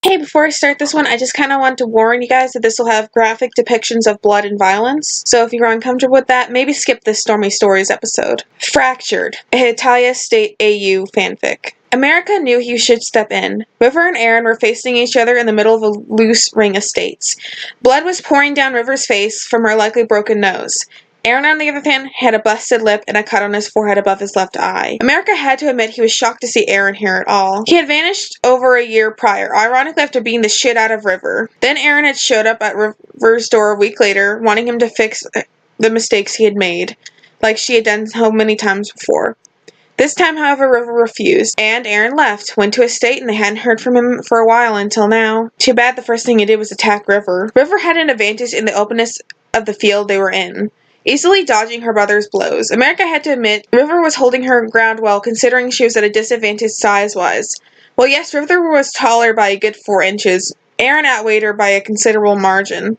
Hey, before I start this one, I just kind of want to warn you guys that this will have graphic depictions of blood and violence, so if you're uncomfortable with that, maybe skip this Stormy Stories episode. Fractured, a Hetalia State AU fanfic. America knew he should step in. River and Aaron were facing each other in the middle of a loose ring of states. Blood was pouring down River's face from her likely broken nose. Aaron, on the other hand, had a busted lip and a cut on his forehead above his left eye. America had to admit he was shocked to see Aaron here at all. He had vanished over a year prior, ironically after beating the shit out of River. Then Aaron had showed up at River's door a week later, wanting him to fix the mistakes he had made, like she had done so many times before. This time, however, River refused, and Aaron left, went to his state, and they hadn't heard from him for a while until now. Too bad the first thing he did was attack River. River had an advantage in the openness of the field they were in, easily dodging her brother's blows. America had to admit River was holding her ground well, considering she was at a disadvantage size-wise. Well, yes, River was taller by a good 4 inches. Aaron outweighed her by a considerable margin.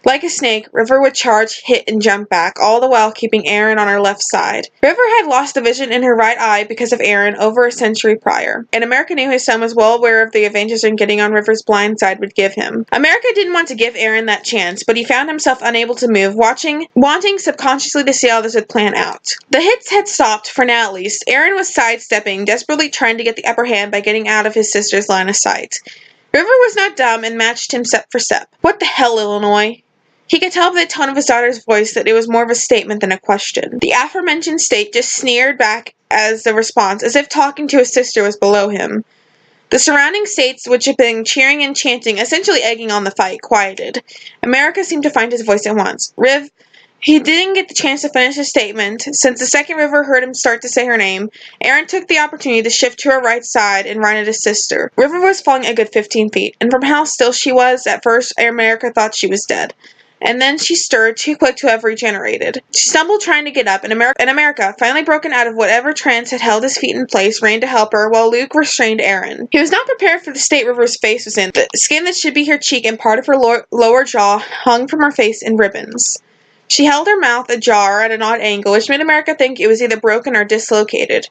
Like a snake, River would charge, hit, and jump back, all the while keeping Aaron on her left side. River had lost the vision in her right eye because of Aaron over a century prior, and America knew his son was well aware of the advantage in getting on River's blind side would give him. America didn't want to give Aaron that chance, but he found himself unable to move, wanting subconsciously to see how this would plan out. The hits had stopped, for now at least. Aaron was sidestepping, desperately trying to get the upper hand by getting out of his sister's line of sight. River was not dumb and matched him step for step. What the hell, Illinois? He could tell by the tone of his daughter's voice that it was more of a statement than a question. The aforementioned state just sneered back as the response, as if talking to his sister was below him. The surrounding states, which had been cheering and chanting, essentially egging on the fight, quieted. America seemed to find his voice at once. He didn't get the chance to finish his statement. Since the second River heard him start to say her name, Aaron took the opportunity to shift to her right side and run at his sister. River was falling a good 15 feet, and from how still she was, at first America thought she was dead. And then she stirred, too quick to have regenerated. She stumbled trying to get up, and America, finally broken out of whatever trance had held his feet in place, ran to help her, while Luke restrained Aaron. He was not prepared for the state River's face was in. The skin that should be her cheek and part of her lower jaw hung from her face in ribbons. She held her mouth ajar at an odd angle, which made America think it was either broken or dislocated.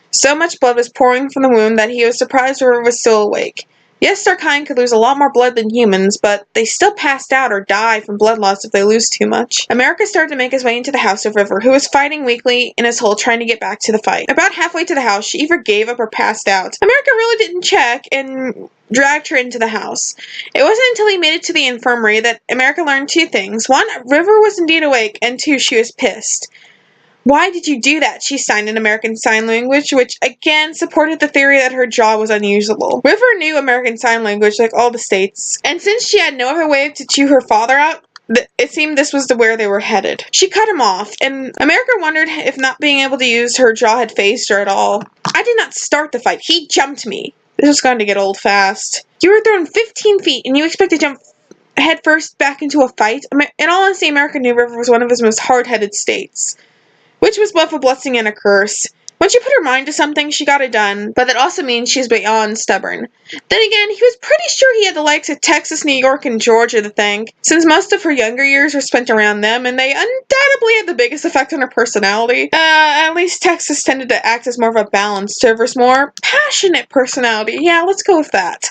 So much blood was pouring from the wound that he was surprised River was still awake. Yes, their kind could lose a lot more blood than humans, but they still passed out or die from blood loss if they lose too much. America started to make his way into the house of River, who was fighting weakly in his hole trying to get back to the fight. About halfway to the house, she either gave up or passed out. America really didn't check and dragged her into the house. It wasn't until he made it to the infirmary that America learned 2 things. 1, River was indeed awake, and 2, she was pissed. "Why did you do that?" she signed in American Sign Language, which again supported the theory that her jaw was unusable. River knew American Sign Language like all the states, and since she had no other way to chew her father out, it seemed this was where they were headed. She cut him off, and America wondered if not being able to use her jaw had phased her at all. "I did not start the fight. He jumped me." This was going to get old fast. "You were thrown 15 feet, and you expect to jump head first back into a fight?" In all honesty, America knew River was one of his most hard-headed states, which was both a blessing and a curse. When she put her mind to something, she got it done, but that also means she's beyond stubborn. Then again, he was pretty sure he had the likes of Texas, New York, and Georgia to thank, since most of her younger years were spent around them, and they undoubtedly had the biggest effect on her personality. At least Texas tended to act as more of a balance to River's more passionate personality. Yeah, let's go with that.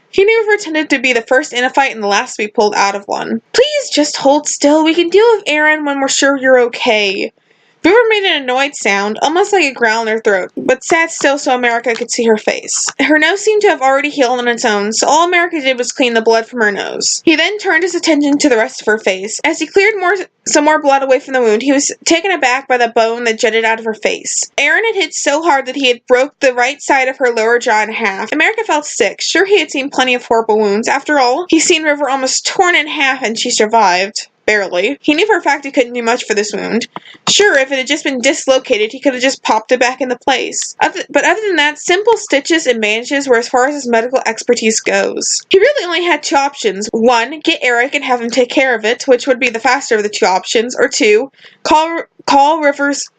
He knew River tended to be the first in a fight and the last to be pulled out of one. "Please just hold still. We can deal with Aaron when we're sure you're okay." River made an annoyed sound, almost like a growl in her throat, but sat still so America could see her face. Her nose seemed to have already healed on its own, so all America did was clean the blood from her nose. He then turned his attention to the rest of her face. As he cleared some more blood away from the wound, he was taken aback by the bone that jutted out of her face. Aaron had hit so hard that he had broke the right side of her lower jaw in half. America felt sick. Sure, he had seen plenty of horrible wounds. After all, he'd seen River almost torn in half and she survived. Barely. He knew for a fact he couldn't do much for this wound. Sure, if it had just been dislocated, he could have just popped it back into place. But other than that, simple stitches and bandages were as far as his medical expertise goes. He really only had 2 options. 1, get Eric and have him take care of it, which would be the faster of the 2 options, or 2, call River's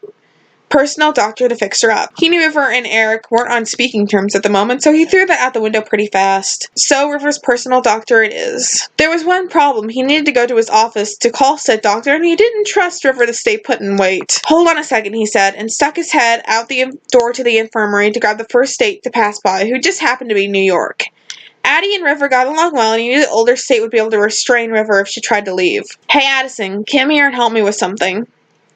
personal doctor to fix her up. He knew River and Eric weren't on speaking terms at the moment, so he threw that out the window pretty fast. So River's personal doctor it is. There was one problem. He needed to go to his office to call said doctor, and he didn't trust River to stay put and wait. "Hold on a second," he said, and stuck his head out the door to the infirmary to grab the first state to pass by, who just happened to be New York. Addie and River got along well, and he knew the older state would be able to restrain River if she tried to leave. Hey, Addison, come here and help me with something.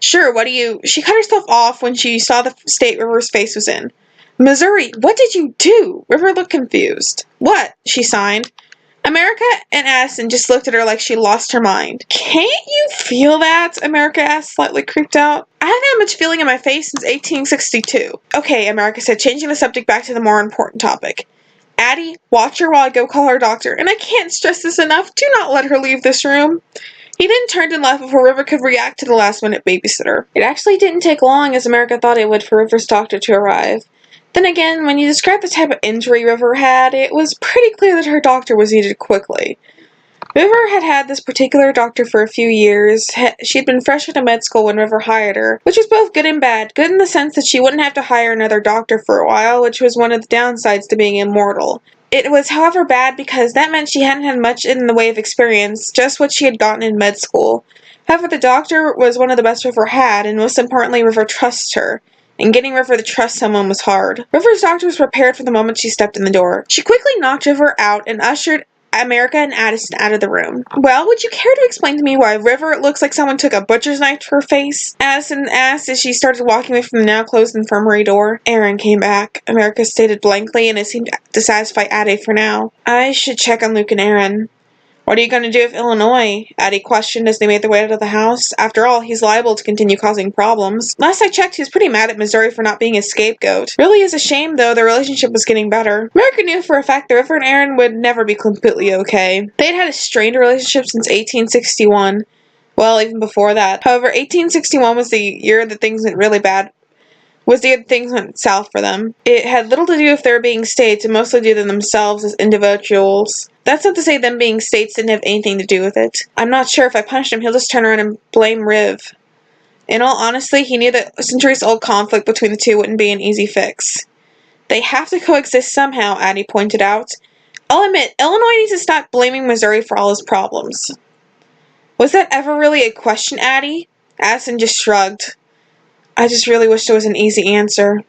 Sure, what do you... She cut herself off when she saw the state River's face was in. Missouri, what did you do? River looked confused. What? She signed. America and Addison just looked at her like she lost her mind. Can't you feel that? America asked, slightly creeped out. I haven't had much feeling in my face since 1862. Okay, America said, changing the subject back to the more important topic. Addie, watch her while I go call her doctor, and I can't stress this enough. Do not let her leave this room. He then turned and left before River could react to the last-minute babysitter. It actually didn't take long, as America thought it would, for River's doctor to arrive. Then again, when you describe the type of injury River had, it was pretty clear that her doctor was needed quickly. River had had this particular doctor for a few years. She had been fresh out of med school when River hired her, which was both good and bad. Good in the sense that she wouldn't have to hire another doctor for a while, which was one of the downsides to being immortal. It was, however, bad because that meant she hadn't had much in the way of experience, just what she had gotten in med school. However, the doctor was one of the best River had, and most importantly, River trusts her. And getting River to trust someone was hard. River's doctor was prepared for the moment she stepped in the door. She quickly knocked River out and ushered America and Addison out of the room. Well, would you care to explain to me why River looks like someone took a butcher's knife to her face? Addison asked as she started walking away from the now closed infirmary door. Aaron came back, America stated blankly, and it seemed to satisfy Addie for now. I should check on Luke and Aaron. What are you going to do with Illinois? Addie questioned as they made their way out of the house. After all, he's liable to continue causing problems. Last I checked, he was pretty mad at Missouri for not being his scapegoat. Really is a shame, though, their relationship was getting better. America knew for a fact that River and Aaron would never be completely okay. They had had a strained relationship since 1861. Well, even before that. However, 1861 was the year that things went really bad. Was the year that things went south for them. It had little to do with their being states, and mostly due to themselves as individuals. That's not to say them being states didn't have anything to do with it. I'm not sure if I punished him, he'll just turn around and blame Riv. In all honesty, he knew that centuries-old conflict between the two wouldn't be an easy fix. They have to coexist somehow, Addie pointed out. I'll admit, Illinois needs to stop blaming Missouri for all his problems. Was that ever really a question, Addie? Addison just shrugged. I just really wish there was an easy answer.